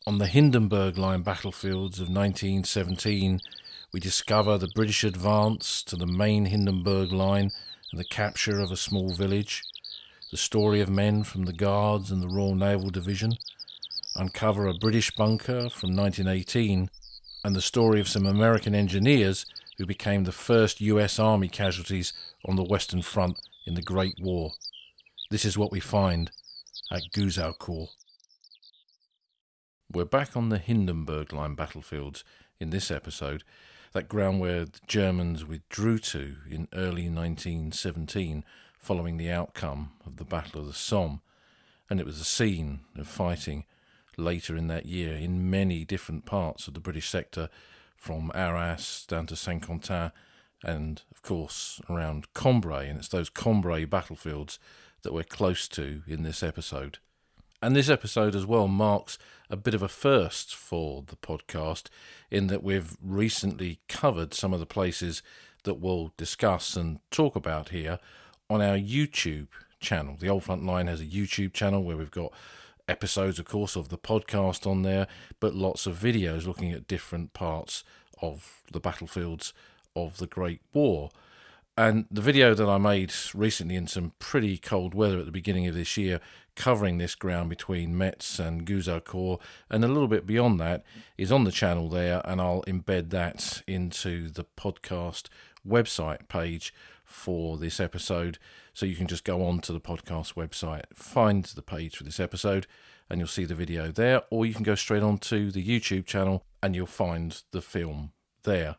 On the Hindenburg Line battlefields of 1917, we discover the British advance to the main Hindenburg Line and the capture of a small village, the story of men from the Guards and the Royal Naval Division, uncover a British bunker from 1918, and the story of some American engineers who became the first US Army casualties on the Western Front in the Great War. This is what we find at Gouzeaucourt. We're back on the Hindenburg Line battlefields in this episode, that ground where the Germans withdrew to in early 1917 following the outcome of the Battle of the Somme, and it was a scene of fighting later in that year in many different parts of the British sector, from Arras down to Saint-Quentin and, of course, around Cambrai, and it's those Cambrai battlefields that we're close to in this episode. And this episode as well marks a bit of a first for the podcast, in that we've recently covered some of the places that we'll discuss and talk about here on our YouTube channel. The Old Front Line has a YouTube channel where we've got episodes, of course, of the podcast on there, but lots of videos looking at different parts of the battlefields of the Great War. And the video that I made recently in some pretty cold weather at the beginning of this year, covering this ground between Metz and Gouzeaucourt and a little bit beyond that, is on the channel there, and I'll embed that into the podcast website page for this episode. So you can just go on to the podcast website, find the page for this episode, and you'll see the video there, or you can go straight on to the YouTube channel and you'll find the film there.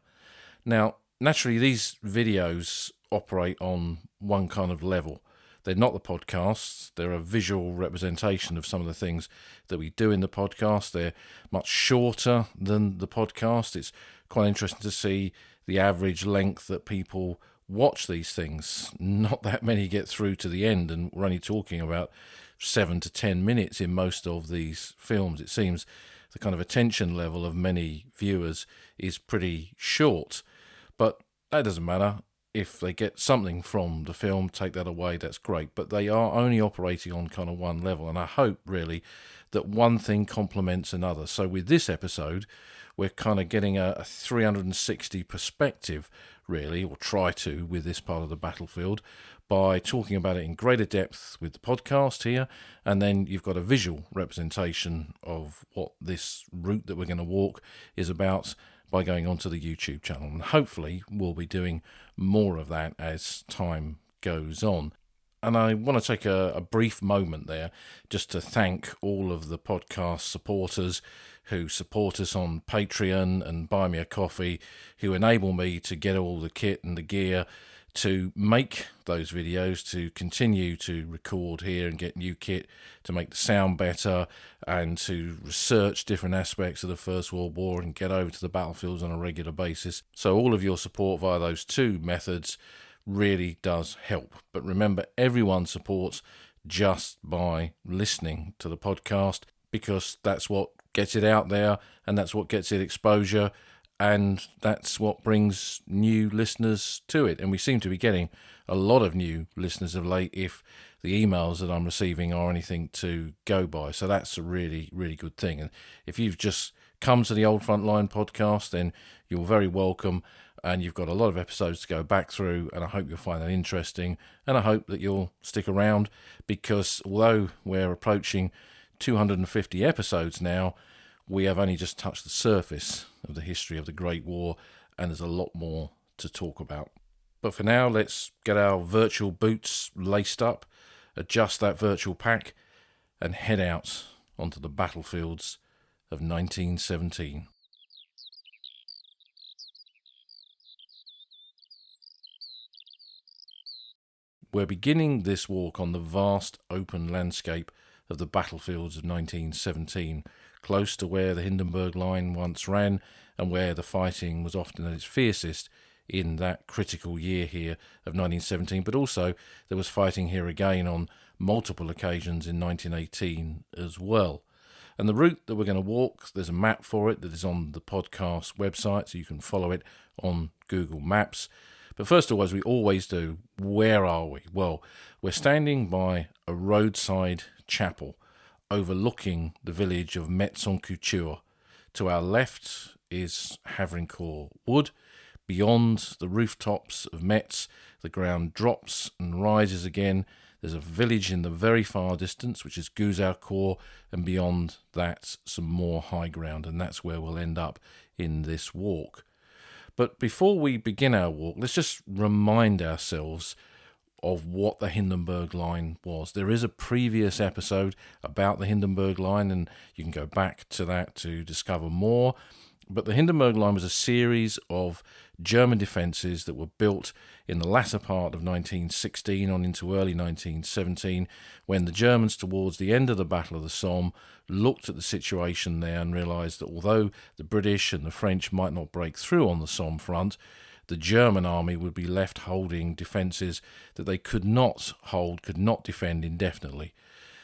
Now, naturally, these videos operate on one kind of level. They're not the podcasts. They're a visual representation of some of the things that we do in the podcast. They're much shorter than the podcast. It's quite interesting to see the average length that people watch these things. Not that many get through to the end, and we're only talking about 7 to 10 minutes in most of these films. It seems the kind of attention level of many viewers is pretty short, but that doesn't matter. If they get something from the film, take that away, that's great. But they are only operating on kind of one level, and I hope really that one thing complements another. So with this episode, we're kind of getting a 360 perspective, really, or try to, with this part of the battlefield, by talking about it in greater depth with the podcast here, and then you've got a visual representation of what this route that we're going to walk is about by going onto the YouTube channel. And hopefully we'll be doing more of that as time goes on. And I want to take a brief moment there just to thank all of the podcast supporters who support us on Patreon and Buy Me a Coffee, who enable me to get all the kit and the gear to make those videos, to continue to record here and get new kit to make the sound better, and to research different aspects of the First World War and get over to the battlefields on a regular basis. So all of your support via those two methods really does help. But remember, everyone supports just by listening to the podcast, because that's what gets it out there and that's what gets it exposure, and that's what brings new listeners to it. And we seem to be getting a lot of new listeners of late, if the emails that I'm receiving are anything to go by. So that's a really, really good thing. And if you've just come to the Old Front Line podcast, then you're very welcome. And you've got a lot of episodes to go back through, and I hope you'll find that interesting. And I hope that you'll stick around, because although we're approaching 250 episodes now, we have only just touched the surface of the history of the Great War, and there's a lot more to talk about. But for now, let's get our virtual boots laced up, adjust that virtual pack, and head out onto the battlefields of 1917. We're beginning this walk on the vast open landscape of the battlefields of 1917, close to where the Hindenburg Line once ran and where the fighting was often at its fiercest in that critical year here of 1917. But also there was fighting here again on multiple occasions in 1918 as well. And the route that we're going to walk, there's a map for it that is on the podcast website, so you can follow it on Google Maps. But first of all, as we always do, where are we? Well, we're standing by a roadside chapel overlooking the village of Metz-en-Couture. To our left is Havrincourt Wood. Beyond the rooftops of Metz, the ground drops and rises again. There's a village in the very far distance, which is Gouzeaucourt, and beyond that, some more high ground, and that's where we'll end up in this walk. But before we begin our walk, let's just remind ourselves of what the Hindenburg Line was. There is a previous episode about the Hindenburg Line, and you can go back to that to discover more. But the Hindenburg Line was a series of German defences that were built in the latter part of 1916 on into early 1917, when the Germans, towards the end of the Battle of the Somme, looked at the situation there and realised that although the British and the French might not break through on the Somme front, the German army would be left holding defences that they could not hold, could not defend indefinitely.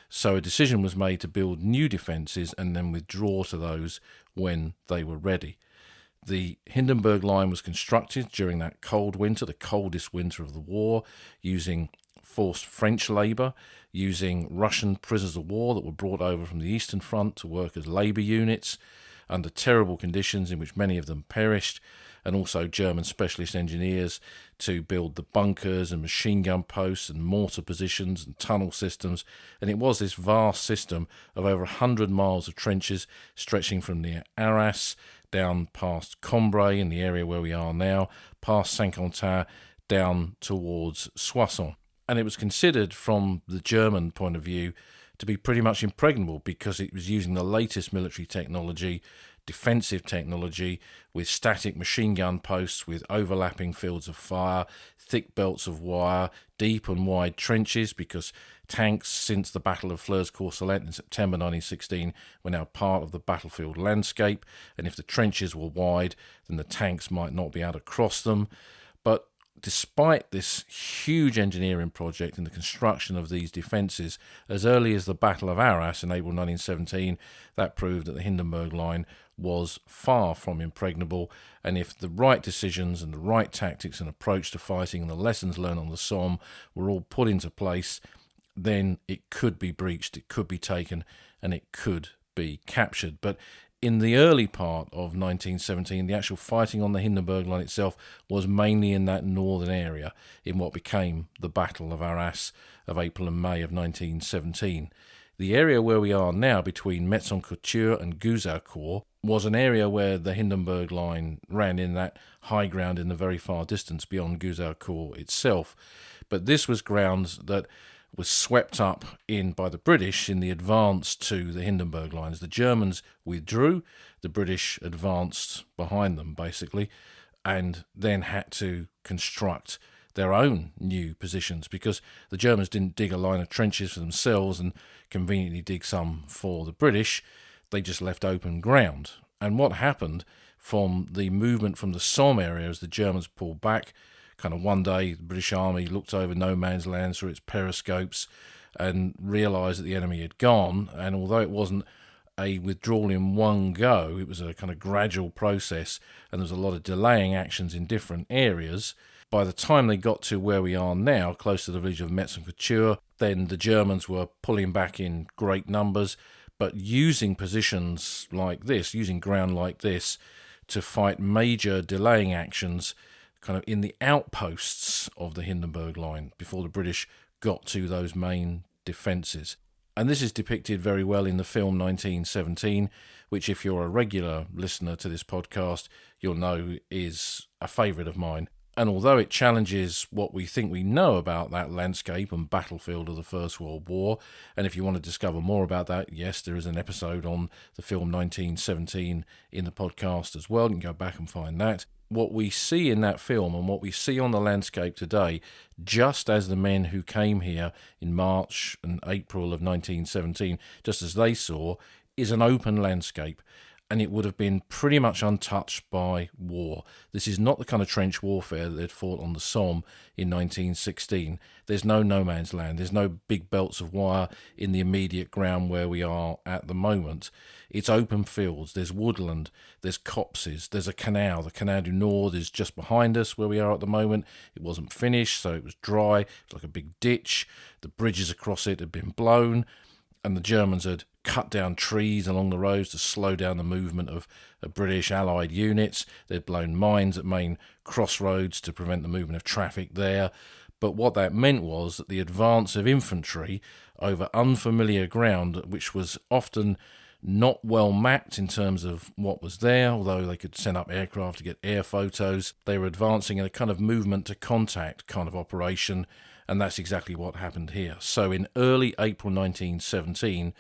So a decision was made to build new defences and then withdraw to those when they were ready. The Hindenburg Line was constructed during that cold winter, the coldest winter of the war, using forced French labour, using Russian prisoners of war that were brought over from the Eastern Front to work as labour units, under terrible conditions in which many of them perished, and also German specialist engineers to build the bunkers and machine gun posts and mortar positions and tunnel systems. And it was this vast system of over 100 miles of trenches stretching from near Arras down past Cambrai in the area where we are now, past Saint-Quentin, down towards Soissons. And it was considered from the German point of view to be pretty much impregnable because it was using the latest military technology, defensive technology, with static machine gun posts, with overlapping fields of fire, thick belts of wire, deep and wide trenches, because tanks, since the Battle of Flers-Courcelette in September 1916, were now part of the battlefield landscape, and if the trenches were wide, then the tanks might not be able to cross them. But despite this huge engineering project and the construction of these defences, as early as the Battle of Arras in April 1917, that proved that the Hindenburg Line was far from impregnable, and if the right decisions and the right tactics and approach to fighting and the lessons learned on the Somme were all put into place, then it could be breached, it could be taken, and it could be captured. But in the early part of 1917, the actual fighting on the Hindenburg Line itself was mainly in that northern area, in what became the Battle of Arras of April and May of 1917. The area where we are now, between Metz-en-Couture and Gouzeaucourt, was an area where the Hindenburg Line ran in that high ground in the very far distance beyond Gouzeaucourt itself. But this was ground that was swept up in by the British in the advance to the Hindenburg Line. As the Germans withdrew, the British advanced behind them, basically, and then had to construct their own new positions, because the Germans didn't dig a line of trenches for themselves and conveniently dig some for the British. They just left open ground. And what happened from the movement from the Somme area as the Germans pulled back, kind of one day the British Army looked over no man's land through its periscopes and realised that the enemy had gone, and although it wasn't a withdrawal in one go, it was a kind of gradual process, and there was a lot of delaying actions in different areas. By the time they got to where we are now, close to the village of Metz-en-Couture, then the Germans were pulling back in great numbers, but using positions like this, using ground like this, to fight major delaying actions kind of in the outposts of the Hindenburg Line before the British got to those main defences. And this is depicted very well in the film 1917, which, if you're a regular listener to this podcast, you'll know is a favourite of mine. And although it challenges what we think we know about that landscape and battlefield of the First World War, and if you want to discover more about that, yes, there is an episode on the film 1917 in the podcast as well. You can go back and find that. What we see in that film and what we see on the landscape today, just as the men who came here in March and April of 1917, just as they saw, is an open landscape. And it would have been pretty much untouched by war. This is not the kind of trench warfare that they'd fought on the Somme in 1916. There's no man's land. There's no big belts of wire in the immediate ground where we are at the moment. It's open fields. There's woodland. There's copses. There's a canal. The Canal du Nord is just behind us where we are at the moment. It wasn't finished, so it was dry. It's like a big ditch. The bridges across it had been blown. and the Germans had cut down trees along the roads to slow down the movement of British Allied units. They'd blown mines at main crossroads to prevent the movement of traffic there. But what that meant was that the advance of infantry over unfamiliar ground, which was often not well mapped in terms of what was there, although they could send up aircraft to get air photos, they were advancing in a kind of movement to contact kind of operation, and that's exactly what happened here. So in early April 1917,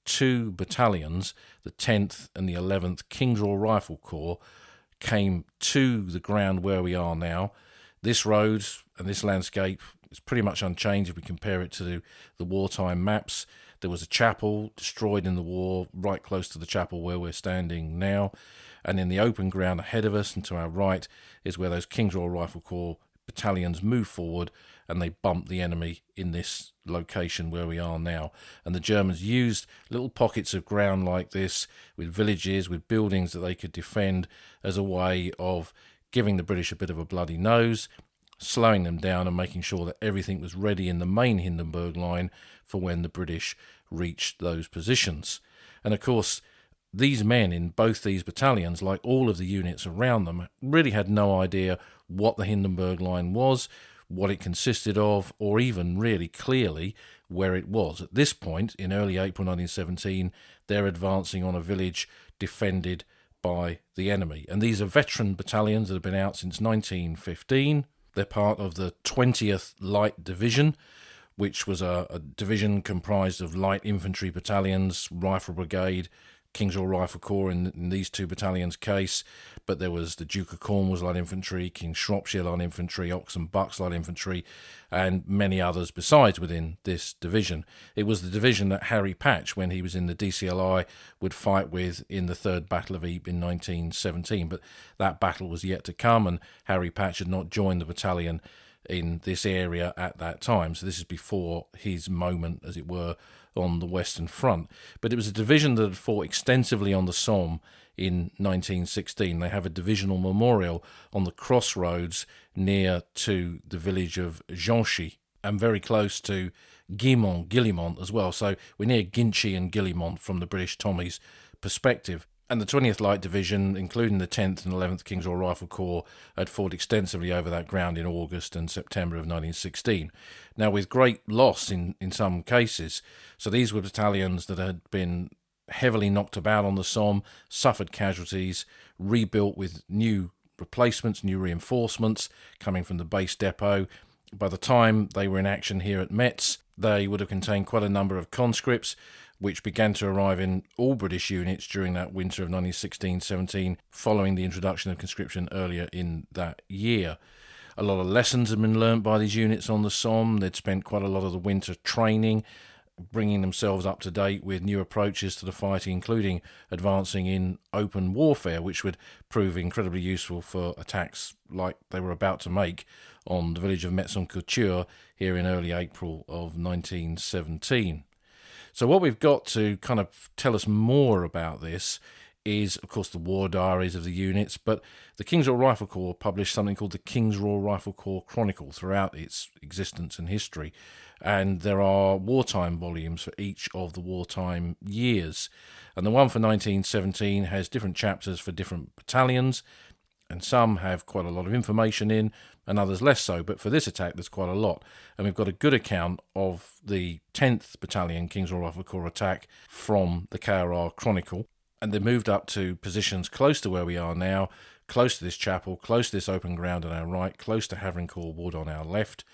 two battalions, the 10th and the 11th Kingsroyal Rifle Corps, came to the ground where we are now. This road and this landscape is pretty much unchanged if we compare it to the wartime maps. There was a chapel destroyed in the war right close to the chapel where we're standing now, and in the open ground ahead of us and to our right is where those Kingsroyal Rifle Corps battalions move forward and they bump the enemy in this location where we are now. And the Germans used little pockets of ground like this with villages, with buildings that they could defend as a way of giving the British a bit of a bloody nose, slowing them down and making sure that everything was ready in the main Hindenburg Line for when the British reached those positions. And of course, these men in both these battalions, like all of the units around them, really had no idea what the Hindenburg Line was, what it consisted of, or even really clearly where it was. At this point, in early April 1917, they're advancing on a village defended by the enemy. And these are veteran battalions that have been out since 1915. They're part of the 20th Light Division, which was a division comprised of light infantry battalions, rifle brigade, Kingsroyal Rifle Corps in these two battalions' case, but there was the Duke of Cornwall's light infantry, King Shropshire light infantry, Ox and Bucks light infantry, and many others besides within this division. It was the division that Harry Patch, when he was in the DCLI, would fight with in the Third Battle of Ypres in 1917, but that battle was yet to come, and Harry Patch had not joined the battalion in this area at that time. So this is before his moment, as it were, on the Western Front. But it was a division that had fought extensively on the Somme in 1916. They have a divisional memorial on the crossroads near to the village of Ginchy and very close to Guillemont as well. So we're near Ginchy and Guillemont from the British Tommies' perspective. And the 20th Light Division, including the 10th and 11th Kingsroyal Rifle Corps, had fought extensively over that ground in August and September of 1916. Now, with great loss in some cases. So these were battalions that had been heavily knocked about on the Somme, suffered casualties, rebuilt with new replacements, new reinforcements coming from the base depot. By the time they were in action here at Metz, they would have contained quite a number of conscripts, which began to arrive in all British units during that winter of 1916-17, following the introduction of conscription earlier in that year. A lot of lessons had been learnt by these units on the Somme. They'd spent quite a lot of the winter training, bringing themselves up to date with new approaches to the fighting, including advancing in open warfare, which would prove incredibly useful for attacks like they were about to make on the village of Metz-en-Couture here in early April of 1917. So what we've got to kind of tell us more about this is, of course, the war diaries of the units, but the Kingsroyal Rifle Corps published something called the Kingsroyal Rifle Corps Chronicle throughout its existence and history, and there are wartime volumes for each of the wartime years. And the one for 1917 has different chapters for different battalions, and some have quite a lot of information in, and others less so. But for this attack, there's quite a lot. And we've got a good account of the 10th Battalion Kingsroyal Rifle Corps attack from the KRR Chronicle. And they moved up to positions close to where we are now, close to this chapel, close to this open ground on our right, close to Havrincourt Wood on our left.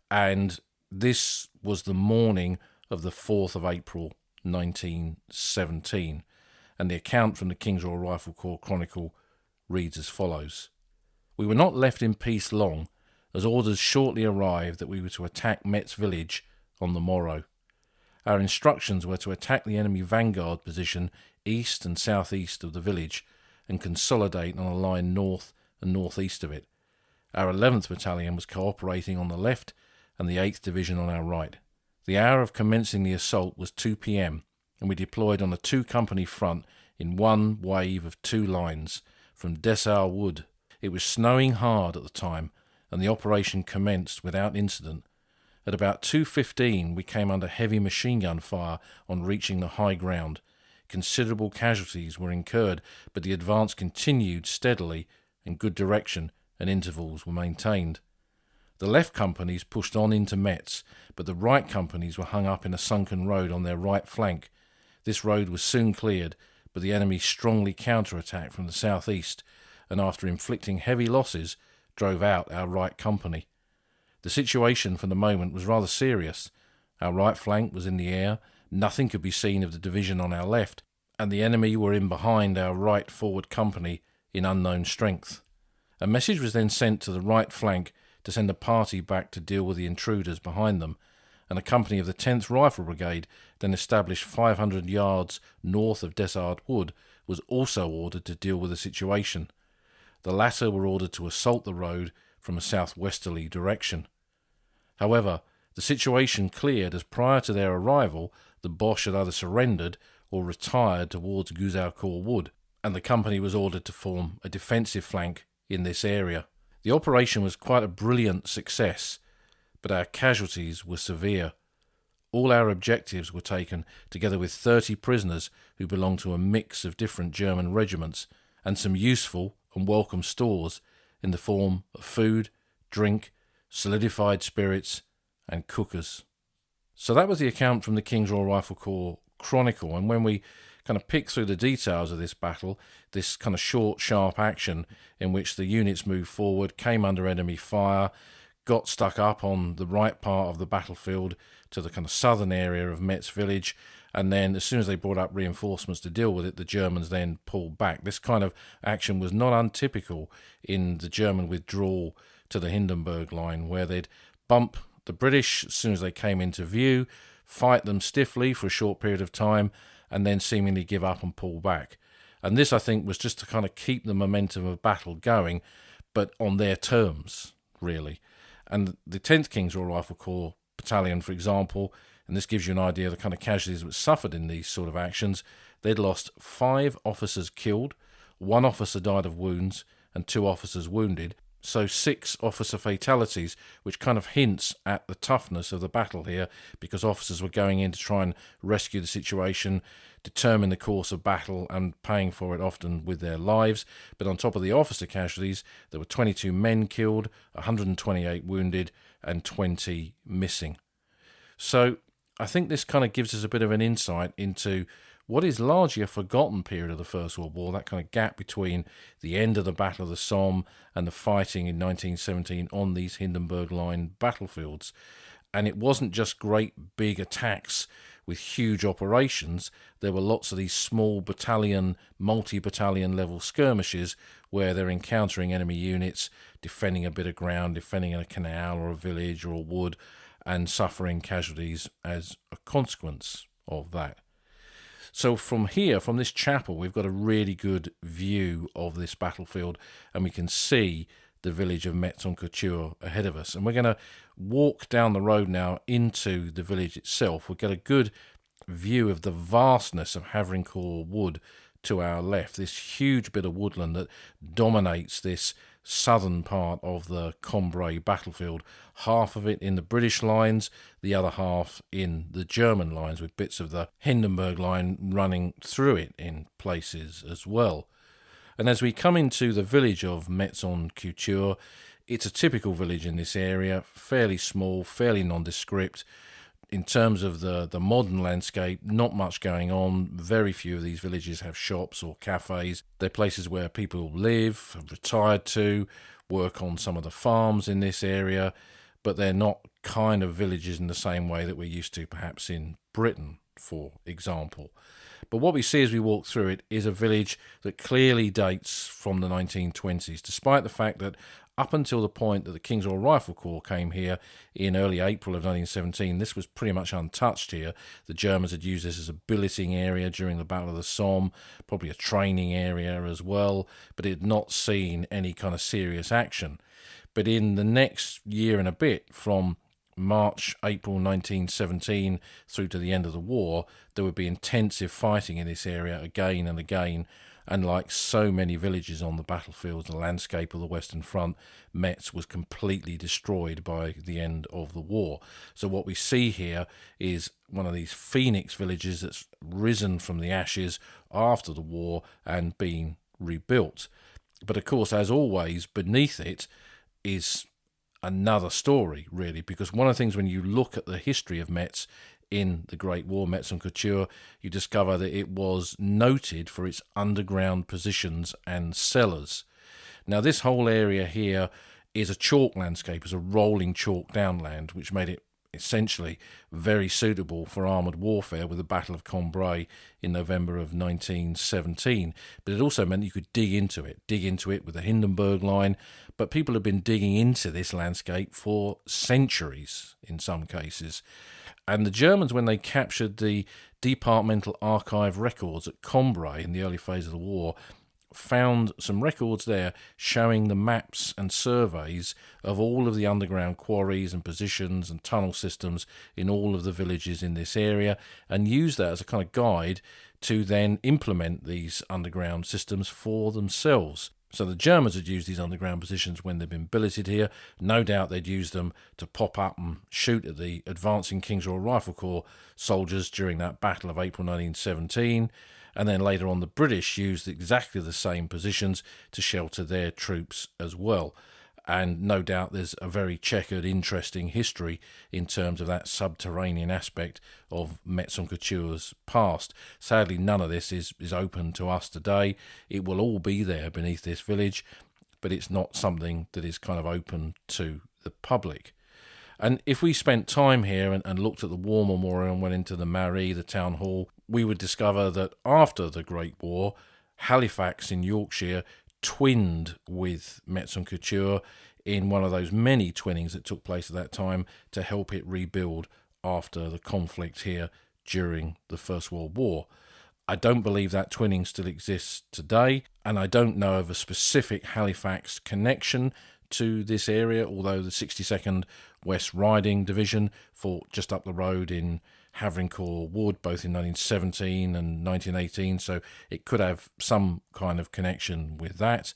And this was the morning of the 4th of April, 1917. And the account from the Kingsroyal Rifle Corps Chronicle reads as follows. We were not left in peace long, as orders shortly arrived that we were to attack Metz village on the morrow. Our instructions were to attack the enemy vanguard position east and southeast of the village and consolidate on a line north and northeast of it. Our 11th Battalion was cooperating on the left and the 8th Division on our right. The hour of commencing the assault was 2 p.m, and we deployed on a 2-company front in one wave of 2 lines from Dessau Wood. It was snowing hard at the time, and the operation commenced without incident, At about 2:15 we came under heavy machine gun fire on reaching the high ground. Considerable casualties were incurred, but the advance continued steadily in good direction and intervals were maintained. The left companies pushed on into Metz, but the right companies were hung up in a sunken road on their right flank. This road was soon cleared, but the enemy strongly counterattacked from the southeast, and after inflicting heavy losses, drove out our right company. The situation for the moment was rather serious. Our right flank was in the air, nothing could be seen of the division on our left, and the enemy were in behind our right forward company in unknown strength. A message was then sent to the right flank to send a party back to deal with the intruders behind them, and a company of the 10th Rifle Brigade, then established 500 yards north of Desard Wood, was also ordered to deal with the situation. The latter were ordered to assault the road from a southwesterly direction. However, the situation cleared as prior to their arrival the Boche had either surrendered or retired towards Gouzeaucourt Wood, and the company was ordered to form a defensive flank in this area. The operation was quite a brilliant success, but our casualties were severe. All our objectives were taken, together with 30 prisoners who belonged to a mix of different German regiments, and some useful and welcome stores in the form of food, drink, solidified spirits, and cookers. So that was the account from the King's Royal Rifle Corps Chronicle, and when we kind of pick through the details of this battle, this kind of short, sharp action in which the units moved forward, came under enemy fire, got stuck up on the right part of the battlefield to the kind of southern area of Metz village, and then as soon as they brought up reinforcements to deal with it, the Germans then pulled back. This kind of action was not untypical in the German withdrawal to the Hindenburg Line, where they'd bump the British as soon as they came into view, fight them stiffly for a short period of time, and then seemingly give up and pull back. And this, I think, was just to kind of keep the momentum of battle going, but on their terms, really. And the 10th King's Royal Rifle Corps Battalion, for example, and this gives you an idea of the kind of casualties that were suffered in these sort of actions, they'd lost 5 officers killed, 1 officer died of wounds, and 2 officers wounded, so 6 officer fatalities, which kind of hints at the toughness of the battle here, because officers were going in to try and rescue the situation, determine the course of battle, and paying for it often with their lives. But on top of the officer casualties, there were 22 men killed, 128 wounded, and 20 missing. So I think this kind of gives us a bit of an insight into what is largely a forgotten period of the First World War, that kind of gap between the end of the Battle of the Somme and the fighting in 1917 on these Hindenburg Line battlefields. And it wasn't just great big attacks with huge operations. There were lots of these small battalion, multi-battalion level skirmishes where they're encountering enemy units, defending a bit of ground, defending a canal or a village or a wood, and suffering casualties as a consequence of that. So from here, from this chapel, we've got a really good view of this battlefield, and we can see the village of Metz-en-Couture ahead of us. And we're going to walk down the road now into the village itself. We'll get a good view of the vastness of Havrincourt Wood to our left, this huge bit of woodland that dominates this southern part of the Cambrai battlefield, half of it in the British lines, the other half in the German lines, with bits of the Hindenburg Line running through it in places as well. And as we come into the village of Metz-en-Couture, it's a typical village in this area, fairly small, fairly nondescript. In terms of the modern landscape, not much going on. Very few of these villages have shops or cafes. They're places where people live, have retired to, work on some of the farms in this area, but they're not kind of villages in the same way that we're used to perhaps in Britain, for example. But what we see as we walk through it is a village that clearly dates from the 1920s, despite the fact that up until the point that the King's Royal Rifle Corps came here in early April of 1917, this was pretty much untouched here. The Germans had used this as a billeting area during the Battle of the Somme, probably a training area as well, but it had not seen any kind of serious action. But in the next year and a bit, from March, April 1917 through to the end of the war, there would be intensive fighting in this area again and again. And like so many villages on the battlefields and landscape of the Western Front, Metz was completely destroyed by the end of the war. So what we see here is one of these phoenix villages that's risen from the ashes after the war and been rebuilt. But of course, as always, beneath it is another story, really, because one of the things when you look at the history of Metz in the Great War, Metz-en-Couture, you discover that it was noted for its underground positions and cellars. Now, this whole area here is a chalk landscape, is a rolling chalk downland, which made it essentially very suitable for armoured warfare with the Battle of Cambrai in November of 1917. But it also meant you could dig into it with the Hindenburg Line. But people have been digging into this landscape for centuries in some cases. And the Germans, when they captured the departmental archive records at Cambrai in the early phase of the war, found some records there showing the maps and surveys of all of the underground quarries and positions and tunnel systems in all of the villages in this area, and used that as a kind of guide to then implement these underground systems for themselves. So the Germans had used these underground positions when they'd been billeted here. No doubt they'd used them to pop up and shoot at the advancing King's Royal Rifle Corps soldiers during that Battle of April 1917. And then later on, the British used exactly the same positions to shelter their troops as well. And no doubt there's a very checkered, interesting history in terms of that subterranean aspect of Metz-en-Couture's past. Sadly, none of this is open to us today. It will all be there beneath this village, but it's not something that is kind of open to the public. And if we spent time here and looked at the War Memorial and went into the Mairie, the town hall, we would discover that after the Great War, Halifax in Yorkshire twinned with Metz-en-Couture in one of those many twinnings that took place at that time to help it rebuild after the conflict here during the First World War. I don't believe that twinning still exists today, and I don't know of a specific Halifax connection to this area, although the 62nd West Riding Division fought just up the road in Havrincourt Wood, both in 1917 and 1918, so it could have some kind of connection with that.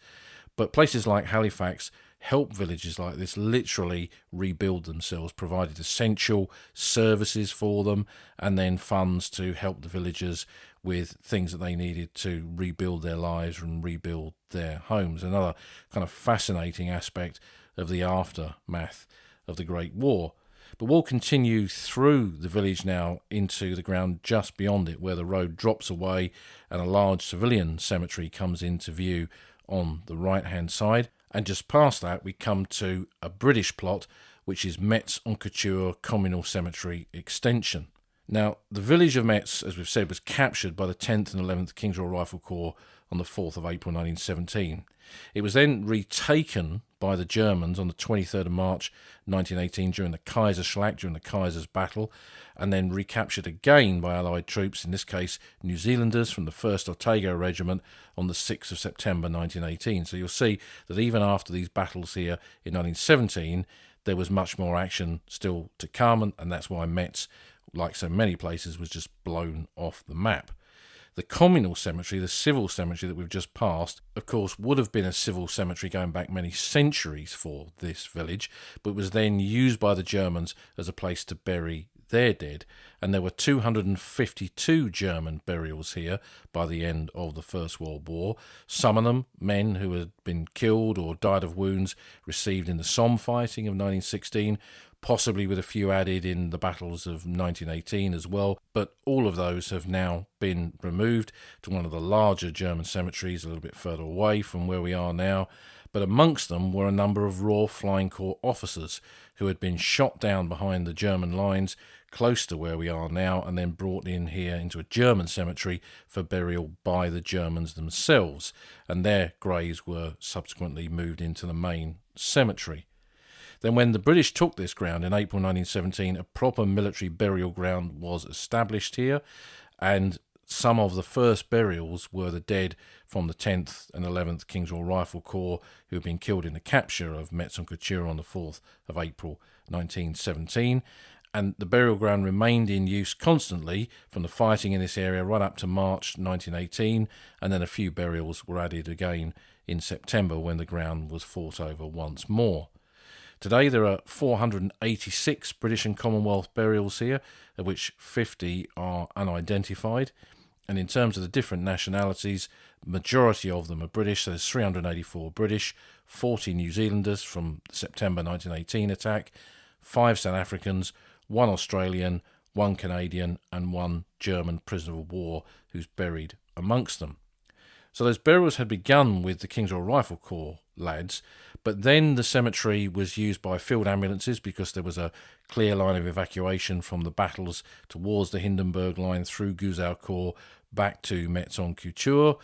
But places like Halifax helped villages like this literally rebuild themselves, provided essential services for them, and then funds to help the villagers with things that they needed to rebuild their lives and rebuild their homes. Another kind of fascinating aspect of the aftermath of the Great War. But we'll continue through the village now into the ground just beyond it, where the road drops away and a large civilian cemetery comes into view on the right-hand side. And just past that, we come to a British plot, which is Metz-en-Couture Communal Cemetery Extension. Now, the village of Metz, as we've said, was captured by the 10th and 11th King's Royal Rifle Corps on the 4th of April 1917. It was then retaken by the Germans on the 23rd of March 1918 during the Kaiserschlacht, during the Kaiser's battle, and then recaptured again by Allied troops, in this case New Zealanders from the 1st Otago Regiment, on the 6th of September 1918. So you'll see that even after these battles here in 1917, there was much more action still to come, and that's why Metz, like so many places, was just blown off the map. The communal cemetery, the civil cemetery that we've just passed, of course, would have been a civil cemetery going back many centuries for this village, but was then used by the Germans as a place to bury their dead. And there were 252 German burials here by the end of the First World War. Some of them men who had been killed or died of wounds received in the Somme fighting of 1916, possibly with a few added in the battles of 1918 as well, but all of those have now been removed to one of the larger German cemeteries a little bit further away from where we are now. But amongst them were a number of Royal Flying Corps officers who had been shot down behind the German lines close to where we are now, and then brought in here into a German cemetery for burial by the Germans themselves, and their graves were subsequently moved into the main cemetery. Then when the British took this ground in April 1917, a proper military burial ground was established here, and some of the first burials were the dead from the 10th and 11th King's Royal Rifle Corps who had been killed in the capture of Metz-en-Couture on the 4th of April 1917. And the burial ground remained in use constantly from the fighting in this area right up to March 1918, and then a few burials were added again in September when the ground was fought over once more. Today there are 486 British and Commonwealth burials here, of which 50 are unidentified. And in terms of the different nationalities, the majority of them are British. So there's 384 British, 40 New Zealanders from the September 1918 attack, 5 South Africans, 1 Australian, 1 Canadian and 1 German prisoner of war who's buried amongst them. So those burials had begun with the King's Royal Rifle Corps lads, but then the cemetery was used by field ambulances because there was a clear line of evacuation from the battles towards the Hindenburg Line through Gouzeaucourt back to Metz-en-Couture,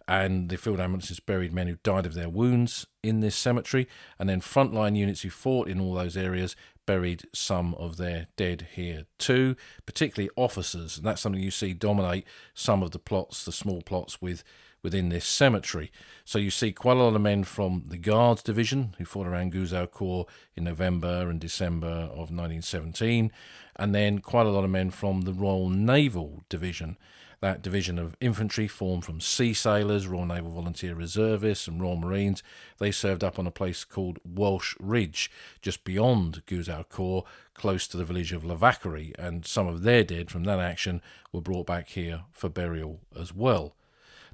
and the field ambulances buried men who died of their wounds in this cemetery, and then frontline units who fought in all those areas buried some of their dead here too, particularly officers, and that's something you see dominate some of the plots, the small plots within this cemetery. So you see quite a lot of men from the Guards division who fought around Gouzeaucourt in November and December of 1917, and then quite a lot of men from the Royal Naval Division, that division of infantry formed from sea sailors, Royal Naval Volunteer Reservists and Royal Marines. They served up on a place called Welsh Ridge, just beyond Gouzeaucourt, close to the village of Lavackery, and some of their dead from that action were brought back here for burial as well.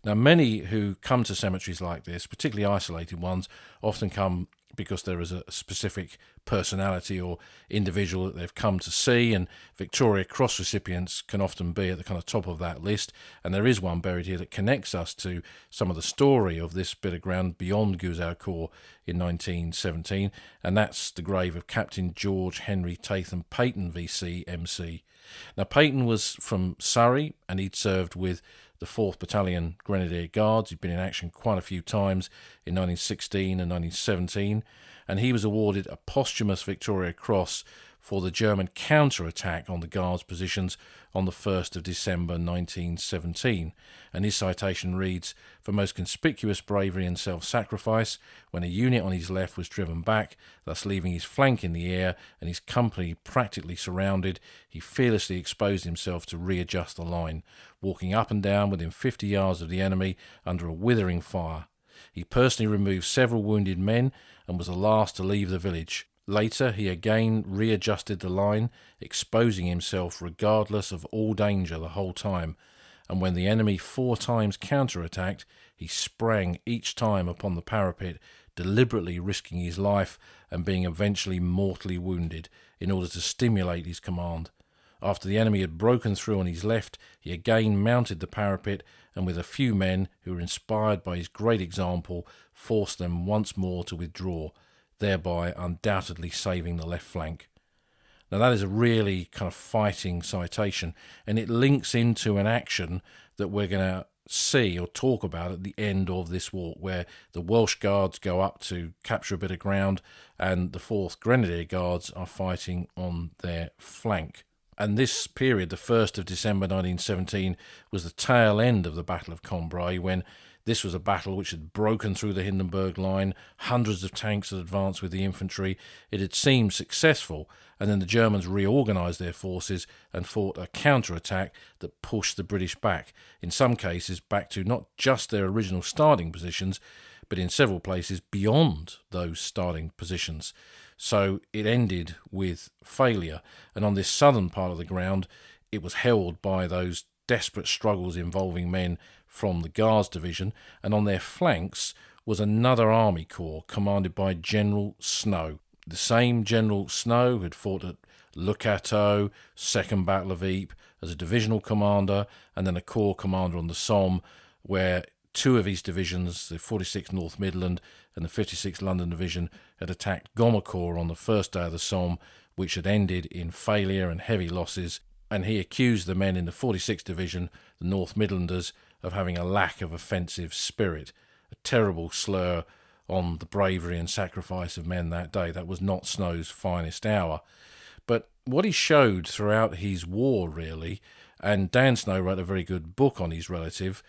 Now, many who come to cemeteries like this, particularly isolated ones, often come because there is a specific personality or individual that they've come to see, and Victoria Cross recipients can often be at the kind of top of that list. And there is one buried here that connects us to some of the story of this bit of ground beyond Gouzeaucourt in 1917, and that's the grave of Captain George Henry Tatham Peyton, VC, MC. Now, Peyton was from Surrey, and he'd served with the 4th Battalion Grenadier Guards. He'd been in action quite a few times in 1916 and 1917, and he was awarded a posthumous Victoria Cross for the German counter-attack on the Guards' positions on the 1st of December 1917. And his citation reads, "For most conspicuous bravery and self-sacrifice, when a unit on his left was driven back, thus leaving his flank in the air and his company practically surrounded, he fearlessly exposed himself to readjust the line, walking up and down within 50 yards of the enemy under a withering fire. He personally removed several wounded men and was the last to leave the village. Later, he again readjusted the line, exposing himself regardless of all danger the whole time, and when the enemy 4 times counter-attacked, he sprang each time upon the parapet, deliberately risking his life and being eventually mortally wounded in order to stimulate his command. After the enemy had broken through on his left, he again mounted the parapet and with a few men who were inspired by his great example, forced them once more to withdraw, thereby undoubtedly saving the left flank." Now that is a really kind of fighting citation, and it links into an action that we're going to see or talk about at the end of this war, where the Welsh Guards go up to capture a bit of ground and the 4th Grenadier Guards are fighting on their flank. And this period, the 1st of December 1917, was the tail end of the Battle of Cambrai, when this was a battle which had broken through the Hindenburg Line. Hundreds of tanks had advanced with the infantry. It had seemed successful, and then the Germans reorganised their forces and fought a counter-attack that pushed the British back, in some cases back to not just their original starting positions, but in several places beyond those starting positions. So it ended with failure, and on this southern part of the ground, it was held by those desperate struggles involving men from the Guards division, and on their flanks was another army corps commanded by General Snow. The same General Snow had fought at Le Cateau, Second Battle of Ypres, as a divisional commander, and then a corps commander on the Somme, where 2 of his divisions, the 46th North Midland and the 56th London Division, had attacked Gouzeaucourt on the first day of the Somme, which had ended in failure and heavy losses, and he accused the men in the 46th Division, the North Midlanders, of having a lack of offensive spirit, a terrible slur on the bravery and sacrifice of men that day. That was not Snow's finest hour. But what he showed throughout his war, really, and Dan Snow wrote a very good book on his relative,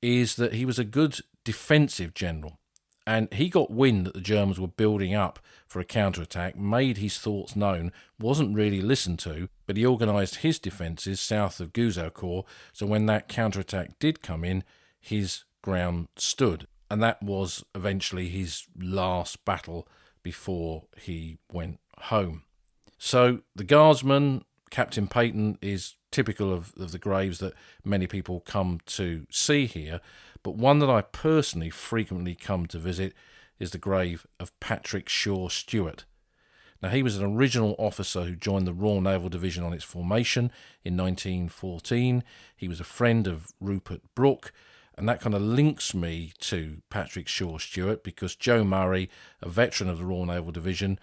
is that he was a good defensive general. And he got wind that the Germans were building up for a counterattack, made his thoughts known, wasn't really listened to, but he organised his defences south of Gouzeaucourt, so when that counterattack did come in, his ground stood. And that was eventually his last battle before he went home. So the Guardsman, Captain Peyton, is typical of the graves that many people come to see here, but one that I personally frequently come to visit is the grave of Patrick Shaw-Stewart. Now, he was an original officer who joined the Royal Naval Division on its formation in 1914. He was a friend of Rupert Brooke, and that kind of links me to Patrick Shaw-Stewart because Joe Murray, a veteran of the Royal Naval Division,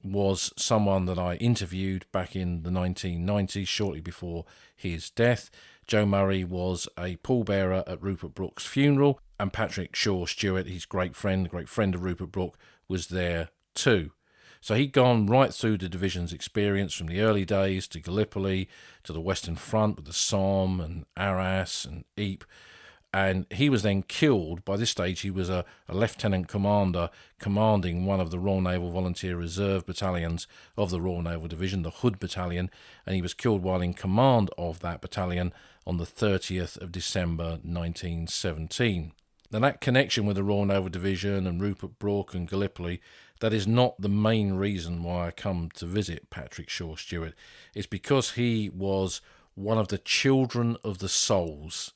was someone that I interviewed back in the 1990s, shortly before his death. Joe Murray was a pallbearer at Rupert Brooke's funeral, and Patrick Shaw-Stewart, his great friend of Rupert Brooke, was there too. So he'd gone right through the division's experience from the early days to Gallipoli, to the Western Front with the Somme and Arras and Ypres. And he was then killed. By this stage, he was a lieutenant commander commanding one of the Royal Naval Volunteer Reserve battalions of the Royal Naval Division, the Hood Battalion, and he was killed while in command of that battalion on the 30th of December 1917. Now, that connection with the Royal Naval Division and Rupert Brooke and Gallipoli, that is not the main reason why I come to visit Patrick Shaw-Stewart. It's because he was one of the children of the souls.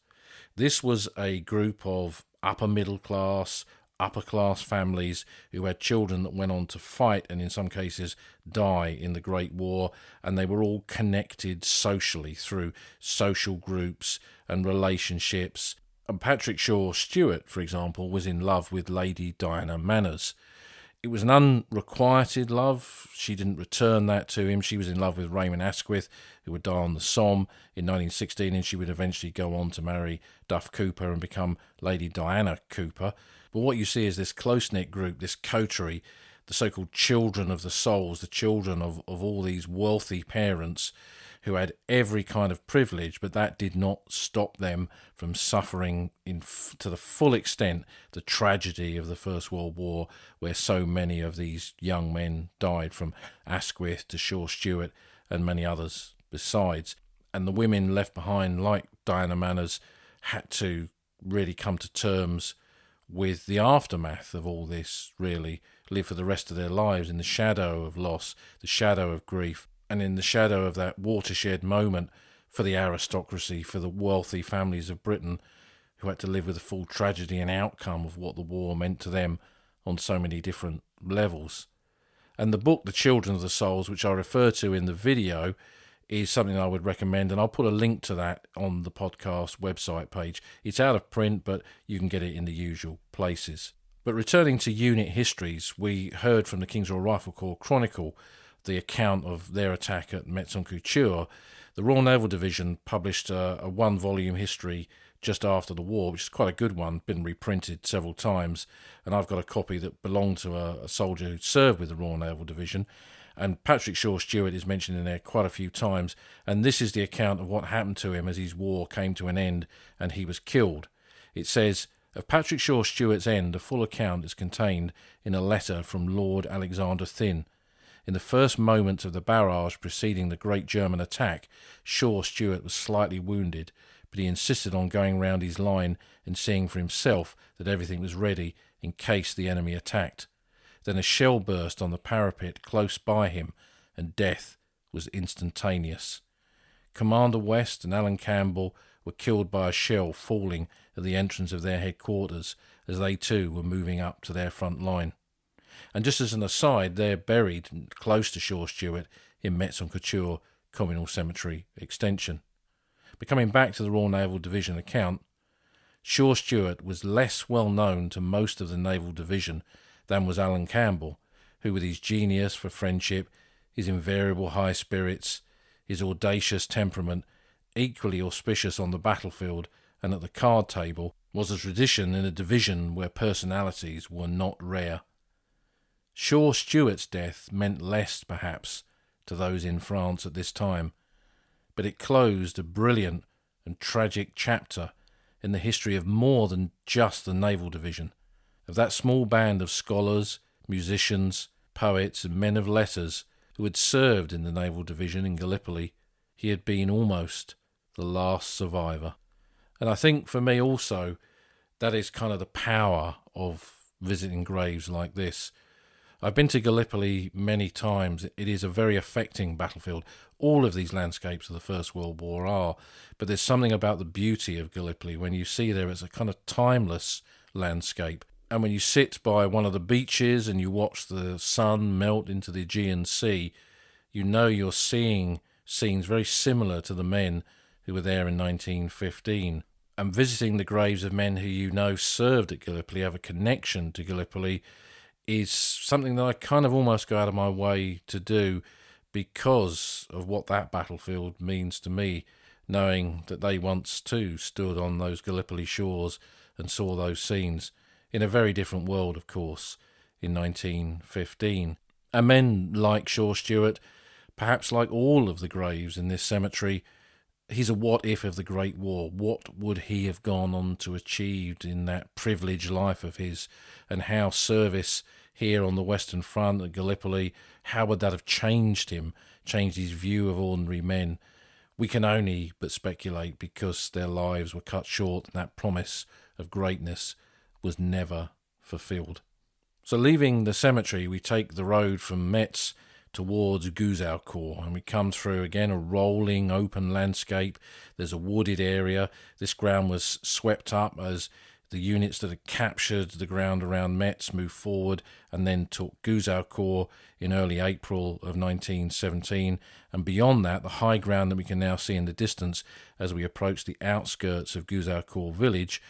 This was a group of upper middle class, upper class families who had children that went on to fight and in some cases die in the Great War, and they were all connected socially through social groups and relationships. And Patrick Shaw-Stewart, for example, was in love with Lady Diana Manners. It was an unrequited love. She didn't return that to him. She was in love with Raymond Asquith, who would die on the Somme in 1916, and she would eventually go on to marry Duff Cooper and become Lady Diana Cooper. But what you see is this close-knit group, this coterie, the so-called children of the souls, the children of all these wealthy parents who had every kind of privilege, but that did not stop them from suffering to the full extent the tragedy of the First World War, where so many of these young men died, from Asquith to Shaw-Stewart and many others besides. And the women left behind, like Diana Manners, had to really come to terms with the aftermath of all this, really live for the rest of their lives in the shadow of loss, the shadow of grief, and in the shadow of that watershed moment for the aristocracy, for the wealthy families of Britain, who had to live with the full tragedy and outcome of what the war meant to them on so many different levels. And the book, The Children of the Souls, which I refer to in the video, is something I would recommend, and I'll put a link to that on the podcast website page. It's out of print, but you can get it in the usual places. But returning to unit histories, we heard from the King's Royal Rifle Corps Chronicle the account of their attack at Metz-en-Couture. The Royal Naval Division published a one-volume history just after the war, which is quite a good one, been reprinted several times, and I've got a copy that belonged to a soldier who served with the Royal Naval Division, and Patrick Shaw-Stewart is mentioned in there quite a few times, and this is the account of what happened to him as his war came to an end and he was killed. It says, of Patrick Shaw-Stewart's end, a full account is contained in a letter from Lord Alexander Thynne. In the first moments of the barrage preceding the great German attack, Shaw-Stewart was slightly wounded, but he insisted on going round his line and seeing for himself that everything was ready in case the enemy attacked. Then a shell burst on the parapet close by him, and death was instantaneous. Commander West and Alan Campbell were killed by a shell falling at the entrance of their headquarters as they too were moving up to their front line. And just as an aside, they're buried close to Shaw-Stewart in Metz-en-Couture Communal Cemetery Extension. But coming back to the Royal Naval Division account, Shaw-Stewart was less well known to most of the Naval Division than was Alan Campbell, who with his genius for friendship, his invariable high spirits, his audacious temperament, equally auspicious on the battlefield and at the card table, was a tradition in a division where personalities were not rare. Shaw-Stewart's death meant less, perhaps, to those in France at this time, but it closed a brilliant and tragic chapter in the history of more than just the naval division, of that small band of scholars, musicians, poets and men of letters who had served in the naval division in Gallipoli. He had been almost the last survivor. And I think for me also, that is kind of the power of visiting graves like this. I've been to Gallipoli many times. It is a very affecting battlefield. All of these landscapes of the First World War are, but there's something about the beauty of Gallipoli when you see there it's a kind of timeless landscape. And when you sit by one of the beaches and you watch the sun melt into the Aegean Sea, you know you're seeing scenes very similar to the men who were there in 1915. And visiting the graves of men who you know served at Gallipoli, have a connection to Gallipoli, is something that I kind of almost go out of my way to do because of what that battlefield means to me, knowing that they once too stood on those Gallipoli shores and saw those scenes in a very different world, of course, in 1915. And men like Shaw-Stewart, perhaps like all of the graves in this cemetery, he's a what-if of the Great War. What would he have gone on to achieve in that privileged life of his, and how service here on the Western Front at Gallipoli, how would that have changed him, changed his view of ordinary men? We can only but speculate, because their lives were cut short and that promise of greatness was never fulfilled. So leaving the cemetery, we take the road from Metz towards Gouzeaucourt, and we come through again a rolling open landscape. There's a wooded area. This ground was swept up as the units that had captured the ground around Metz moved forward and then took Gouzeaucourt in early April of 1917. And beyond that, the high ground that we can now see in the distance as we approach the outskirts of Gouzeaucourt village,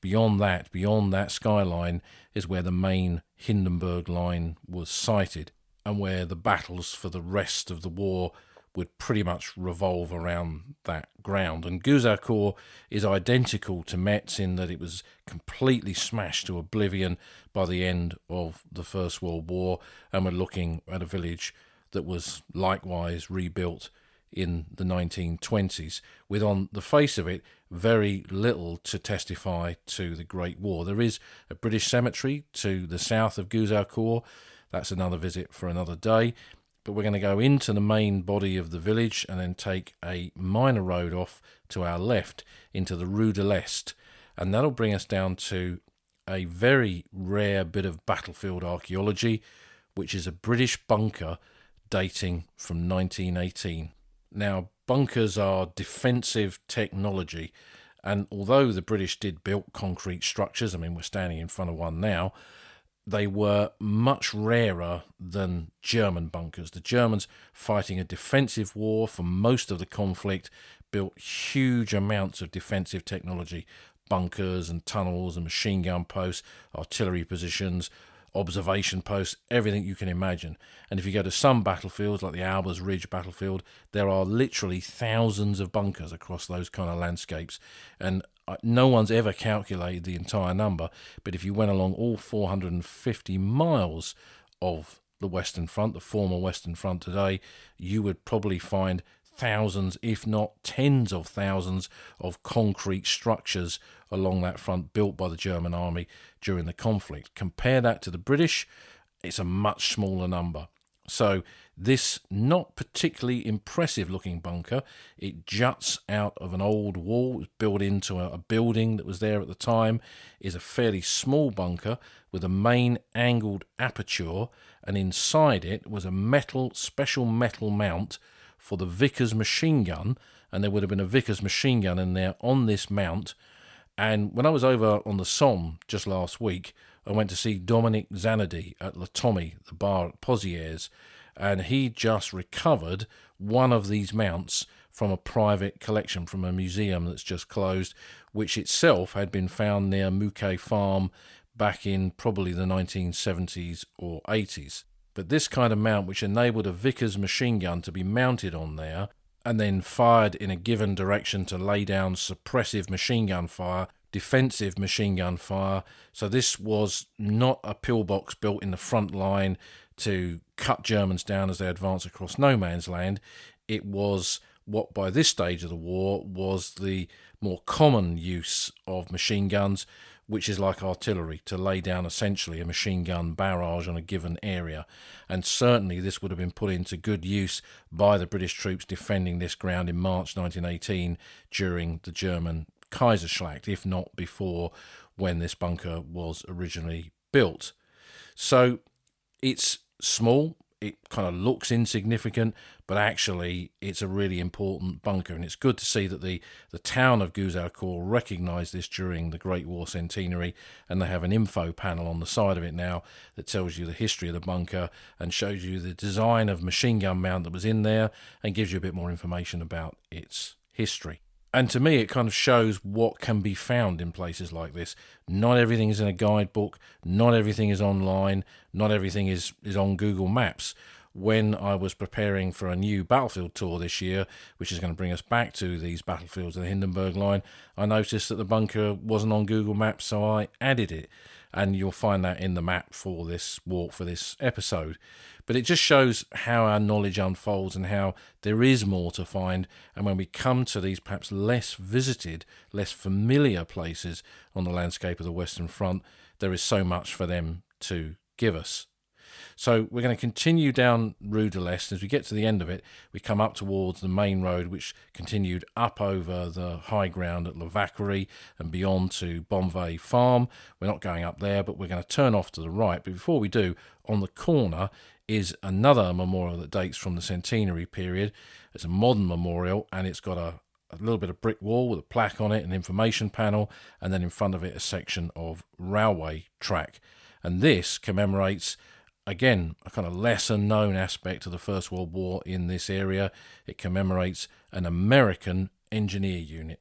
beyond that skyline is where the main Hindenburg Line was sighted, and where the battles for the rest of the war would pretty much revolve around that ground. And Gouzeaucourt is identical to Metz in that it was completely smashed to oblivion by the end of the First World War, and we're looking at a village that was likewise rebuilt in the 1920s, with on the face of it very little to testify to the Great War. There is a British cemetery to the south of Gouzeaucourt. That's another visit for another day. But we're going to go into the main body of the village and then take a minor road off to our left into the Rue de l'Est. And that'll bring us down to a very rare bit of battlefield archaeology, which is a British bunker dating from 1918. Now, bunkers are defensive technology, and although the British did build concrete structures, I mean, we're standing in front of one now, they were much rarer than German bunkers. The Germans, fighting a defensive war for most of the conflict, built huge amounts of defensive technology, bunkers and tunnels and machine gun posts, artillery positions, observation posts, everything you can imagine. And if you go to some battlefields, like the Albers Ridge battlefield, there are literally thousands of bunkers across those kind of landscapes. And no one's ever calculated the entire number, but if you went along all 450 miles of the Western Front, the former Western Front today, you would probably find thousands, if not tens of thousands, of concrete structures along that front built by the German army during the conflict. Compare that to the British, it's a much smaller number. So this not particularly impressive looking bunker, it juts out of an old wall, it was built into a building that was there at the time, is a fairly small bunker with a main angled aperture, and inside it was a special metal mount for the Vickers machine gun, and there would have been a Vickers machine gun in there on this mount. And when I was over on the Somme just last week, I went to see Dominic Zanardi at La Tommy, the bar at Pozieres, and he just recovered one of these mounts from a private collection from a museum that's just closed, which itself had been found near Mouquet Farm back in probably the 1970s or 80s. But this kind of mount, which enabled a Vickers machine gun to be mounted on there and then fired in a given direction to lay down suppressive machine gun fire, defensive machine gun fire. So this was not a pillbox built in the front line to cut Germans down as they advance across no man's land. It was what by this stage of the war was the more common use of machine guns, which is like artillery, to lay down essentially a machine gun barrage on a given area. And certainly this would have been put into good use by the British troops defending this ground in March 1918 during the German Kaiserschlacht, if not before, when this bunker was originally built. So it's small, it kind of looks insignificant, but actually it's a really important bunker, and it's good to see that the town of Gouzeaucourt recognised this during the Great War centenary, and they have an info panel on the side of it now that tells you the history of the bunker and shows you the design of machine gun mount that was in there and gives you a bit more information about its history. And to me, it kind of shows what can be found in places like this. Not everything is in a guidebook. Not everything is online. Not everything is on Google Maps. When I was preparing for a new battlefield tour this year, which is going to bring us back to these battlefields of the Hindenburg Line, I noticed that the bunker wasn't on Google Maps, so I added it. And you'll find that in the map for this walk, for this episode. But it just shows how our knowledge unfolds and how there is more to find. And when we come to these perhaps less visited, less familiar places on the landscape of the Western Front, there is so much for them to give us. So we're going to continue down Rue de l'Est. As we get to the end of it, we come up towards the main road, which continued up over the high ground at La Vacquerie and beyond to Bonvais Farm. We're not going up there, but we're going to turn off to the right. But before we do, on the corner is another memorial that dates from the centenary period. It's a modern memorial, and it's got a little bit of brick wall with a plaque on it, an information panel, and then in front of it a section of railway track. And this commemorates, again, a kind of lesser known aspect of the First World War in this area. It commemorates an American engineer unit.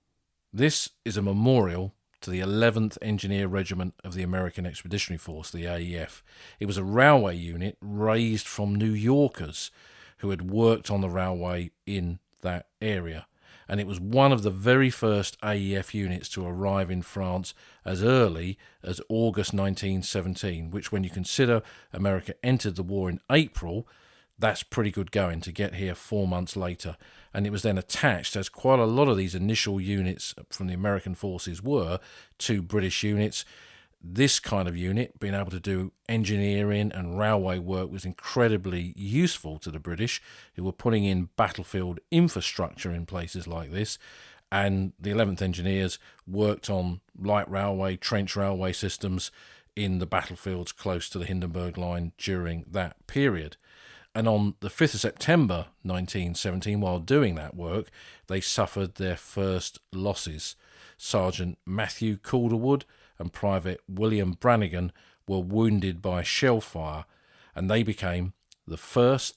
This is a memorial to the 11th Engineer Regiment of the American Expeditionary Force, the AEF. It was a railway unit raised from New Yorkers who had worked on the railway in that area. And it was one of the very first AEF units to arrive in France as early as August 1917, which, when you consider America entered the war in April, that's pretty good going to get here 4 months later. And it was then attached, as quite a lot of these initial units from the American forces were, to British units. This kind of unit, being able to do engineering and railway work, was incredibly useful to the British, who were putting in battlefield infrastructure in places like this. And the 11th Engineers worked on light railway, trench railway systems in the battlefields close to the Hindenburg Line during that period. And on the 5th of September 1917, while doing that work, they suffered their first losses. Sergeant Matthew Calderwood and Private William Brannigan were wounded by shell fire, and they became the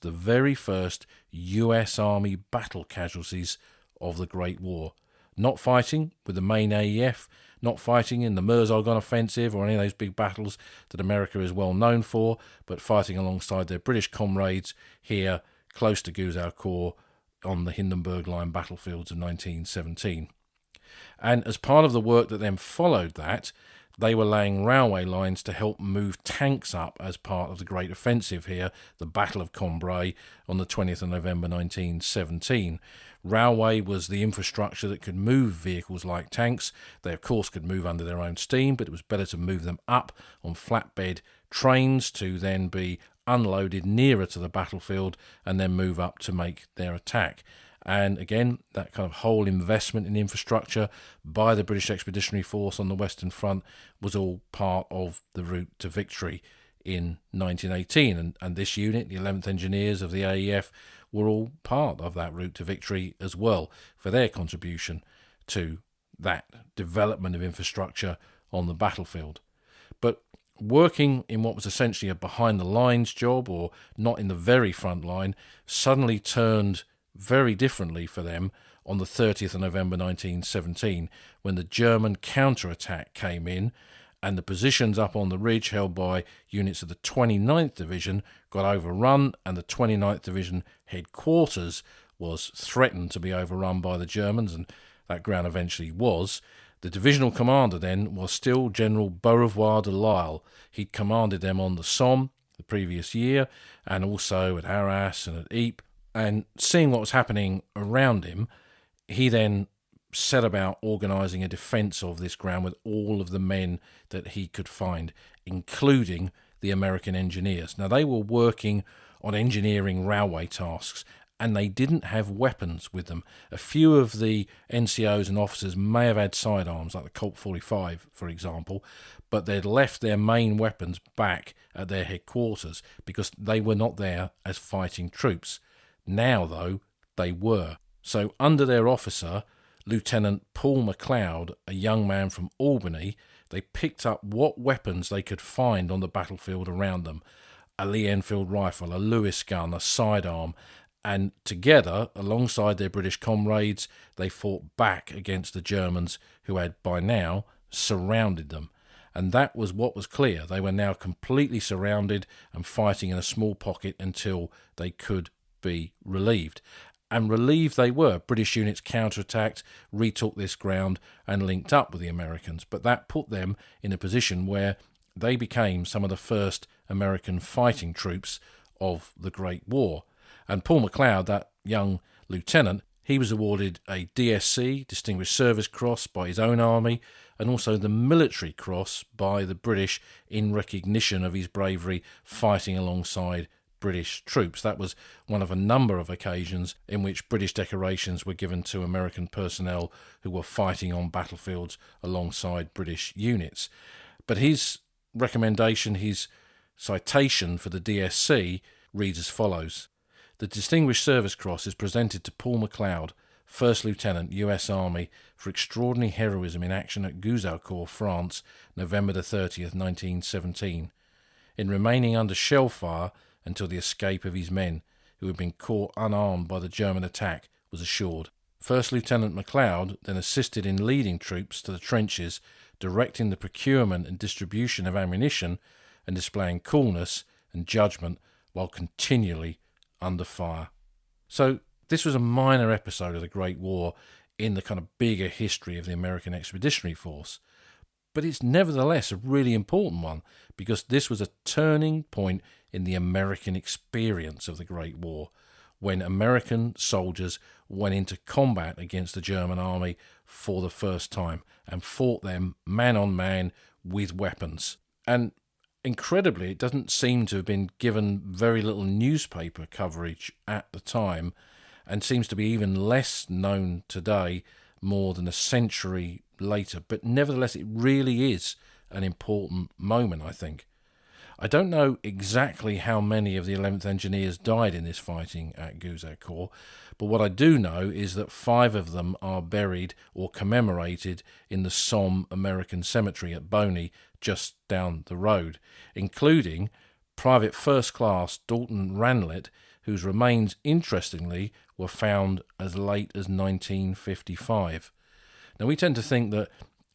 very first US Army battle casualties of the Great War. Not fighting with the main AEF, not fighting in the Meuse-Argonne offensive or any of those big battles that America is well known for, but fighting alongside their British comrades here close to Gouzeaucourt on the Hindenburg Line battlefields of 1917. And as part of the work that then followed that, they were laying railway lines to help move tanks up as part of the Great Offensive here, the Battle of Cambrai, on the 20th of November 1917. Railway was the infrastructure that could move vehicles like tanks. They, of course, could move under their own steam, but it was better to move them up on flatbed trains to then be unloaded nearer to the battlefield and then move up to make their attack. And again, that kind of whole investment in infrastructure by the British Expeditionary Force on the Western Front was all part of the route to victory in 1918. And this unit, the 11th Engineers of the AEF, were all part of that route to victory as well for their contribution to that development of infrastructure on the battlefield. But working in what was essentially a behind-the-lines job, or not in the very front line, suddenly turned very differently for them on the 30th of November 1917, when the German counterattack came in and the positions up on the ridge held by units of the 29th Division got overrun, and the 29th Division headquarters was threatened to be overrun by the Germans, and that ground eventually was. The divisional commander then was still General Beaurevoir de Lisle. He'd commanded them on the Somme the previous year, and also at Arras and at Ypres. And seeing what was happening around him, he then set about organising a defence of this ground with all of the men that he could find, including the American engineers. Now, they were working on engineering railway tasks, and they didn't have weapons with them. A few of the NCOs and officers may have had sidearms, like the Colt 45, for example, but they'd left their main weapons back at their headquarters because they were not there as fighting troops. Now, though, they were. So under their officer, Lieutenant Paul MacLeod, a young man from Albany, they picked up what weapons they could find on the battlefield around them. A Lee Enfield rifle, a Lewis gun, a sidearm, and together, alongside their British comrades, they fought back against the Germans who had by now surrounded them. And that was what was clear. They were now completely surrounded and fighting in a small pocket until they could be relieved. And relieved they were. British units counterattacked, retook this ground and linked up with the Americans. But that put them in a position where they became some of the first American fighting troops of the Great War. And Paul MacLeod, that young lieutenant, he was awarded a DSC, Distinguished Service Cross, by his own army, and also the Military Cross by the British in recognition of his bravery fighting alongside British troops. That was one of a number of occasions in which British decorations were given to American personnel who were fighting on battlefields alongside British units. But his recommendation, his citation for the DSC, reads as follows. The Distinguished Service Cross is presented to Paul MacLeod, First Lieutenant, U.S. Army, for extraordinary heroism in action at Gouzeaucourt, France, November the 30th, 1917, in remaining under shell fire until the escape of his men, who had been caught unarmed by the German attack, was assured. First Lieutenant MacLeod then assisted in leading troops to the trenches, directing the procurement and distribution of ammunition, and displaying coolness and judgment while continually under fire. So this was a minor episode of the Great War in the kind of bigger history of the American Expeditionary Force. But it's nevertheless a really important one because this was a turning point in the American experience of the Great War, when American soldiers went into combat against the German army for the first time and fought them man on man with weapons. And incredibly, it doesn't seem to have been given very little newspaper coverage at the time, and seems to be even less known today, more than a century later. But nevertheless, it really is an important moment, I think. I don't know exactly how many of the 11th Engineers died in this fighting at Gouzeaucourt, but what I do know is that 5 of them are buried or commemorated in the Somme American Cemetery at Boney, just down the road, including Private First Class Dalton Ranlett, whose remains, interestingly, were found as late as 1955. Now, we tend to think that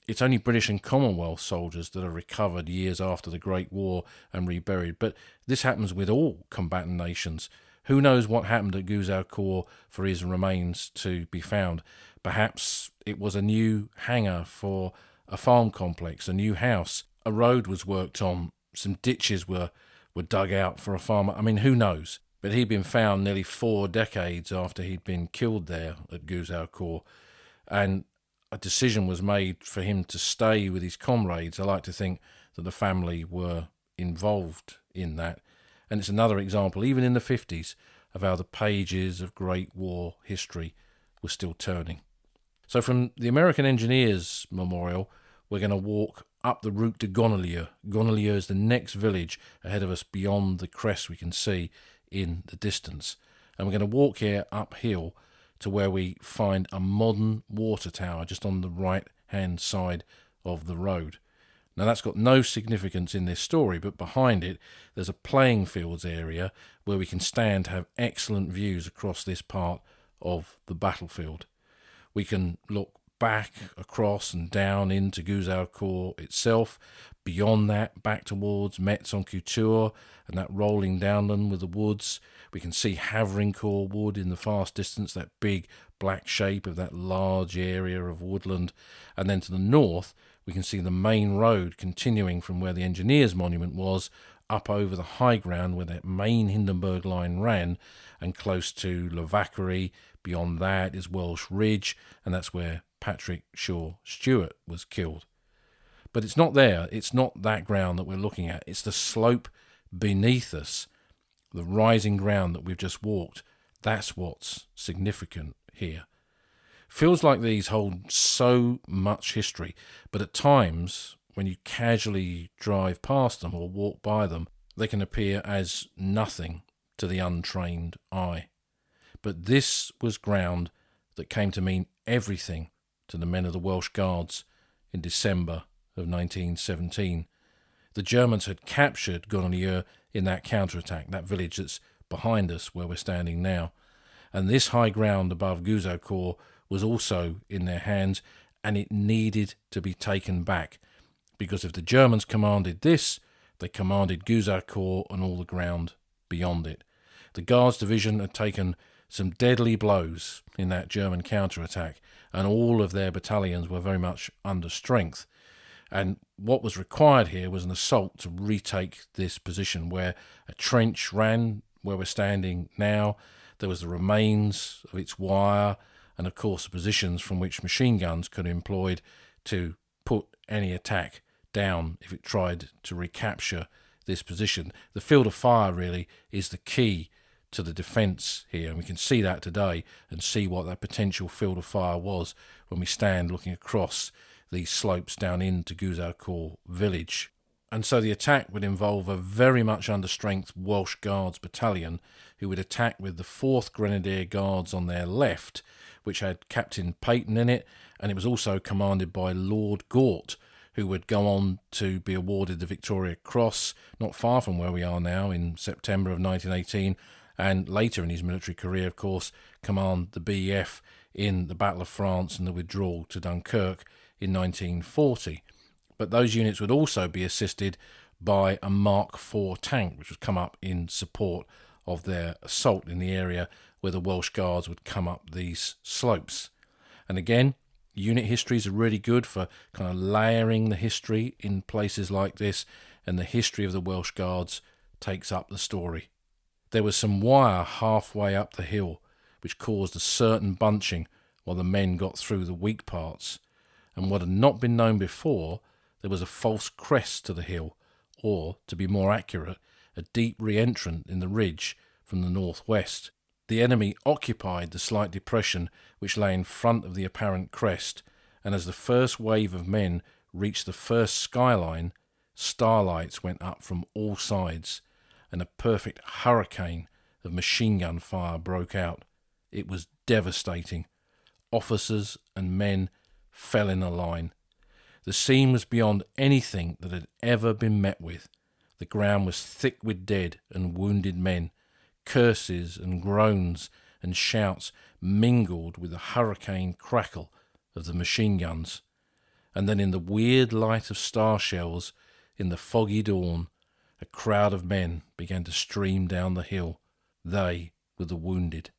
it's only British and Commonwealth soldiers that are recovered years after the Great War and reburied, but this happens with all combatant nations. Who knows what happened at Gouzeaucourt for his remains to be found? Perhaps it was a new hangar for a farm complex, a new house. A road was worked on, some ditches were dug out for a farmer. I mean, who knows? But he'd been found nearly 4 decades after he'd been killed there at Gouzeaucourt, and a decision was made for him to stay with his comrades. I like to think that the family were involved in that. And it's another example, even in the 50s, of how the pages of Great War history were still turning. So from the American Engineers Memorial, we're going to walk up the route to Gonolieu. Gonolieu is the next village ahead of us beyond the crest we can see in the distance. And we're going to walk here uphill to where we find a modern water tower just on the right-hand side of the road. Now, that's got no significance in this story, but behind it, there's a playing fields area where we can stand to have excellent views across this part of the battlefield. We can look back, across and down into Gouzeaucourt itself. Beyond that, back towards Metz-en-Couture and that rolling downland with the woods. We can see Havrincourt Wood in the fast distance, that big black shape of that large area of woodland. And then to the north, we can see the main road continuing from where the Engineers Monument was up over the high ground where that main Hindenburg Line ran, and close to Lavackery. Beyond that is Welsh Ridge, and that's where Patrick Shaw-Stewart was killed. But it's not there. It's not that ground that we're looking at. It's the slope beneath us, the rising ground that we've just walked. That's what's significant here. Fields like these hold so much history, but at times, when you casually drive past them or walk by them, they can appear as nothing to the untrained eye. But this was ground that came to mean everything to the men of the Welsh Guards in December of 1917. The Germans had captured Gouzeaucourt in that counterattack, that village that's behind us where we're standing now. And this high ground above Gouzeaucourt was also in their hands, and it needed to be taken back, because if the Germans commanded this, they commanded Gouzeaucourt and all the ground beyond it. The Guards division had taken some deadly blows in that German counterattack, and all of their battalions were very much under strength. And what was required here was an assault to retake this position where a trench ran where we're standing now. There was the remains of its wire, and of course the positions from which machine guns could be employed to put any attack down if it tried to recapture this position. The field of fire really is the key to the defence here, and we can see that today and see what that potential field of fire was when we stand looking across these slopes down into Gouzeaucourt village. And so the attack would involve a very much under-strength Welsh Guards battalion who would attack with the 4th Grenadier Guards on their left, which had Captain Peyton in it, and it was also commanded by Lord Gort, who would go on to be awarded the Victoria Cross not far from where we are now in September of 1918, and later in his military career, of course, command the BEF in the Battle of France and the withdrawal to Dunkirk in 1940. But those units would also be assisted by a Mark IV tank, which would come up in support of their assault in the area where the Welsh Guards would come up these slopes. And again, unit histories are really good for kind of layering the history in places like this, and the history of the Welsh Guards takes up the story. There was some wire halfway up the hill, which caused a certain bunching while the men got through the weak parts. And what had not been known before, there was a false crest to the hill, or, to be more accurate, a deep re-entrant in the ridge from the northwest. The enemy occupied the slight depression which lay in front of the apparent crest, and as the first wave of men reached the first skyline, starlights went up from all sides, and a perfect hurricane of machine gun fire broke out. It was devastating. Officers and men fell in a line. The scene was beyond anything that had ever been met with. The ground was thick with dead and wounded men. Curses and groans and shouts mingled with the hurricane crackle of the machine guns. And then in the weird light of star shells, in the foggy dawn, a crowd of men began to stream down the hill. They were the wounded.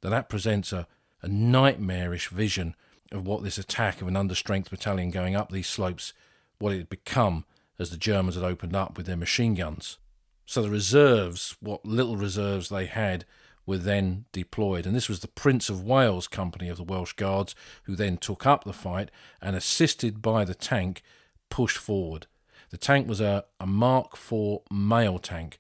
Now that presents a nightmarish vision of what this attack of an understrength battalion going up these slopes, what it had become as the Germans had opened up with their machine guns. So the reserves, what little reserves they had, were then deployed. And this was the Prince of Wales company of the Welsh Guards, who then took up the fight and, assisted by the tank, pushed forward. The tank was a Mark IV mail tank,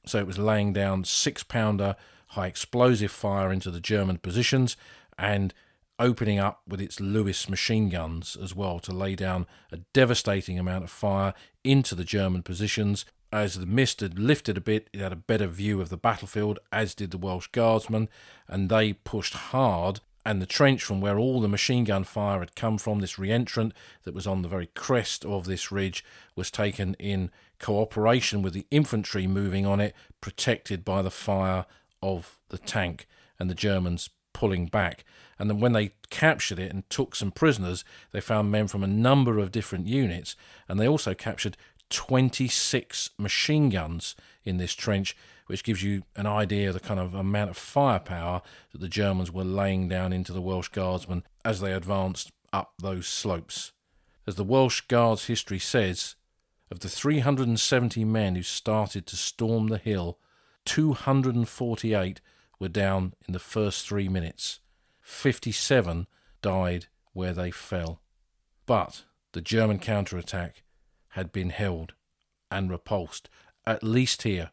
so it was laying down 6-pounder high explosive fire into the German positions and opening up with its Lewis machine guns as well to lay down a devastating amount of fire into the German positions. As the mist had lifted a bit, it had a better view of the battlefield, as did the Welsh Guardsmen, and they pushed hard. And the trench from where all the machine gun fire had come from, this re-entrant that was on the very crest of this ridge, was taken in cooperation with the infantry moving on it, protected by the fire of the tank and the Germans pulling back. And then when they captured it and took some prisoners, they found men from a number of different units, and they also captured 26 machine guns in this trench, which gives you an idea of the kind of amount of firepower that the Germans were laying down into the Welsh Guardsmen as they advanced up those slopes. As the Welsh Guards history says, Of the 370 men who started to storm the hill, 248 were down in the first 3 minutes. 57 died where they fell. But the German counterattack had been held and repulsed, at least here.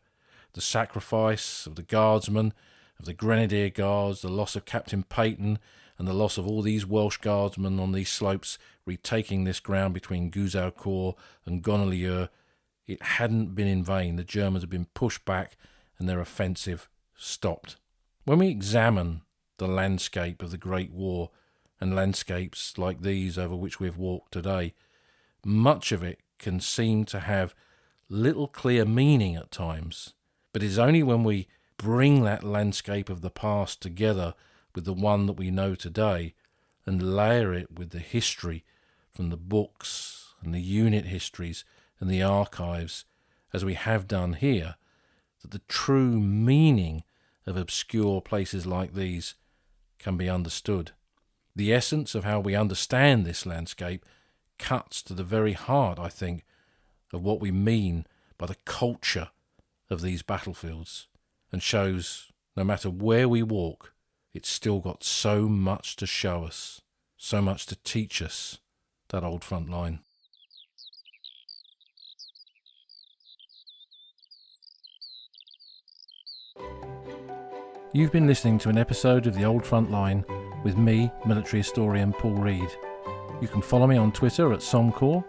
The sacrifice of the guardsmen, of the Grenadier Guards, the loss of Captain Peyton, and the loss of all these Welsh Guardsmen on these slopes retaking this ground between Gouzeaucourt and Gonolieu, it hadn't been in vain. The Germans had been pushed back and their offensive stopped. When we examine the landscape of the Great War, and landscapes like these over which we have walked today, much of it can seem to have little clear meaning at times. But it is only when we bring that landscape of the past together with the one that we know today and layer it with the history from the books and the unit histories and the archives, as we have done here, that the true meaning of obscure places like these can be understood. The essence of how we understand this landscape cuts to the very heart, I think, of what we mean by the culture of these battlefields, and shows no matter where we walk, it's still got so much to show us, so much to teach us, that old front line. You've been listening to an episode of The Old Front Line with me, military historian Paul Reed. You can follow me on Twitter at Somcore.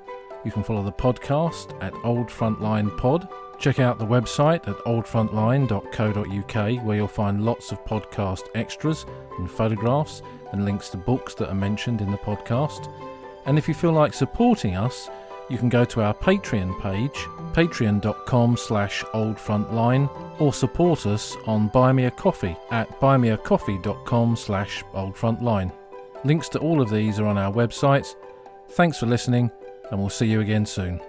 You can follow the podcast at Old Frontline Pod. Check out the website at oldfrontline.co.uk, where you'll find lots of podcast extras and photographs and links to books that are mentioned in the podcast. And if you feel like supporting us, you can go to our Patreon page, patreon.com/oldfrontline, or support us on Buy Me a Coffee at buymeacoffee.com/oldfrontline. Links to all of these are on our website. Thanks for listening, and we'll see you again soon.